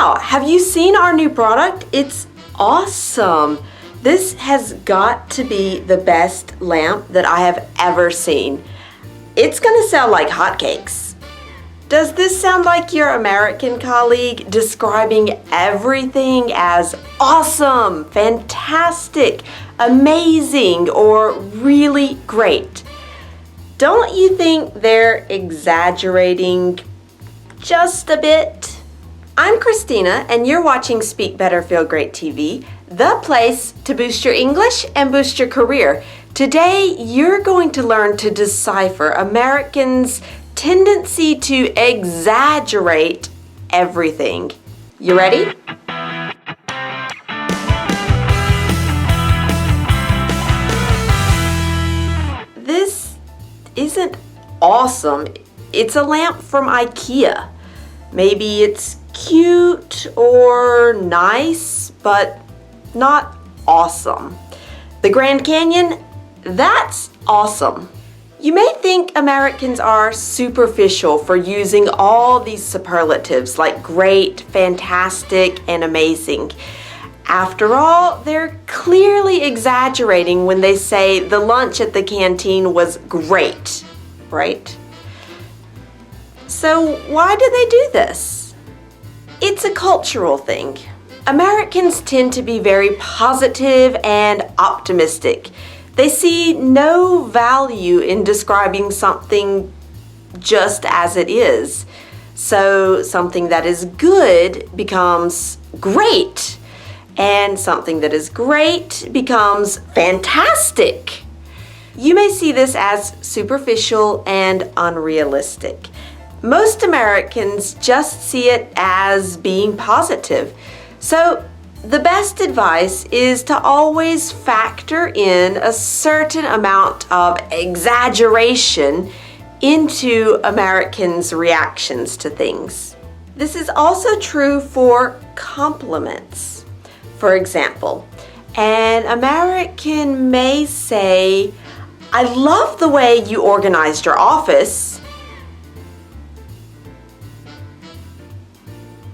Wow, have you seen our new product? It's awesome. This has got to be the best lamp that I have ever seen. It's gonna sell like hotcakes. Does this sound like your American colleague describing everything as awesome, fantastic, amazing, or really great? Don't you think they're exaggerating just a bit? I'm Christina, and you're watching Speak Better, Feel Great TV, the place to boost your English and boost your career. Today, you're going to learn to decipher Americans' tendency to exaggerate everything. You ready? This isn't awesome. It's a lamp from IKEA. Maybe it's cute or nice, but not awesome. The Grand Canyon, that's awesome. You may think Americans are superficial for using all these superlatives like great, fantastic, and amazing. After all, they're clearly exaggerating when they say the lunch at the canteen was great, right? So why do they do this? It's a cultural thing. Americans tend to be very positive and optimistic. They see no value in describing something just as it is. So something that is good becomes great, and something that is great becomes fantastic. You may see this as superficial and unrealistic. Most Americans just see it as being positive. So the best advice is to always factor in a certain amount of exaggeration into Americans' reactions to things. This is also true for compliments. For example, an American may say, "I love the way you organized your office."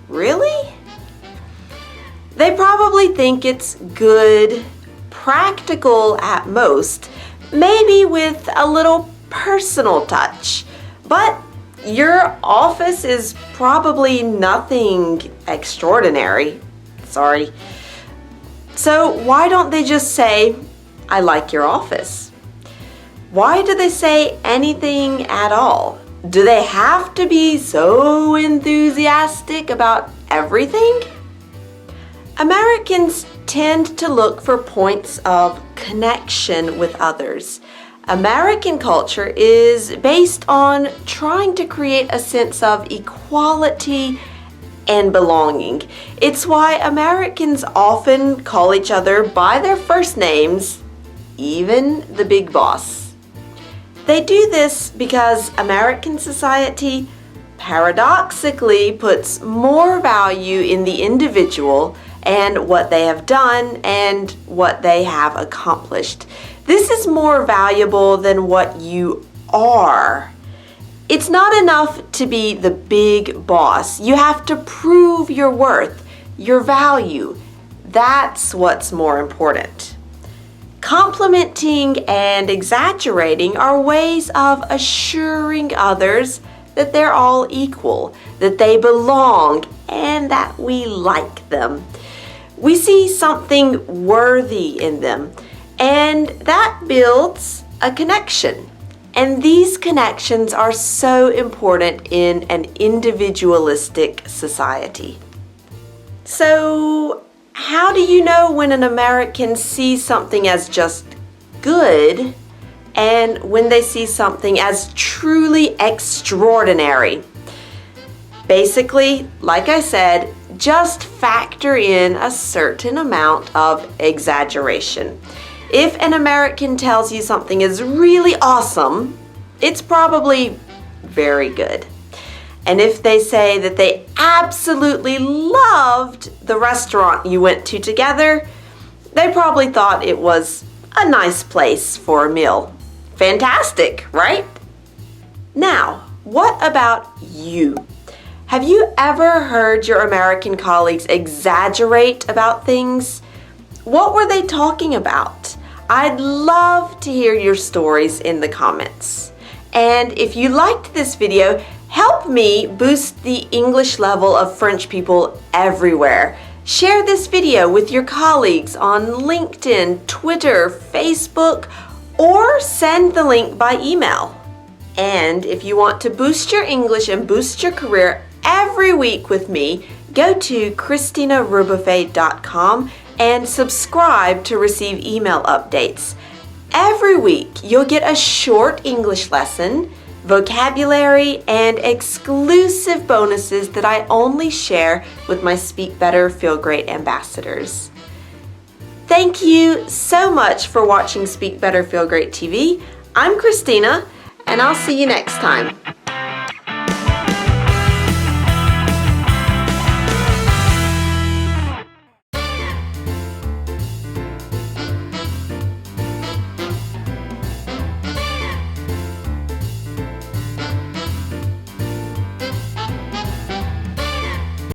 Really? They probably think it's good, practical at most, maybe with a little personal touch. But your office is probably nothing extraordinary. Sorry. So why don't they just say, "I like your office"? Why do they say anything at all? Do they have to be so enthusiastic about everything? Americans tend to look for points of connection with others. American culture is based on trying to create a sense of equality and belonging. It's why Americans often call each other by their first names, even the big boss. They do this because American society paradoxically puts more value in the individual and what they have done and what they have accomplished. This is more valuable than what you are. It's not enough to be the big boss. You have to prove your worth, your value. That's what's more important. Complimenting and exaggerating are ways of assuring others that they're all equal, that they belong, and that we like them. We see something worthy in them, and that builds a connection. And these connections are so important in an individualistic society. So, how do you know when an American sees something as just good and when they see something as truly extraordinary? Basically, like I said, just factor in a certain amount of exaggeration. If an American tells you something is really awesome, it's probably very good. And if they say that they absolutely loved the restaurant you went to together, they probably thought it was a nice place for a meal. Fantastic, right? Now, what about you? Have you ever heard your American colleagues exaggerate about things? What were they talking about? I'd love to hear your stories in the comments. And if you liked this video, help me boost the English level of French people everywhere. Share this video with your colleagues on LinkedIn, Twitter, Facebook, or send the link by email. And if you want to boost your English and boost your career every week with me, go to ChristinaRebuffet.com and subscribe to receive email updates. Every week, you'll get a short English lesson, vocabulary, and exclusive bonuses that I only share with my Speak Better, Feel Great ambassadors. Thank you so much for watching Speak Better, Feel Great TV. I'm Christina, and I'll see you next time.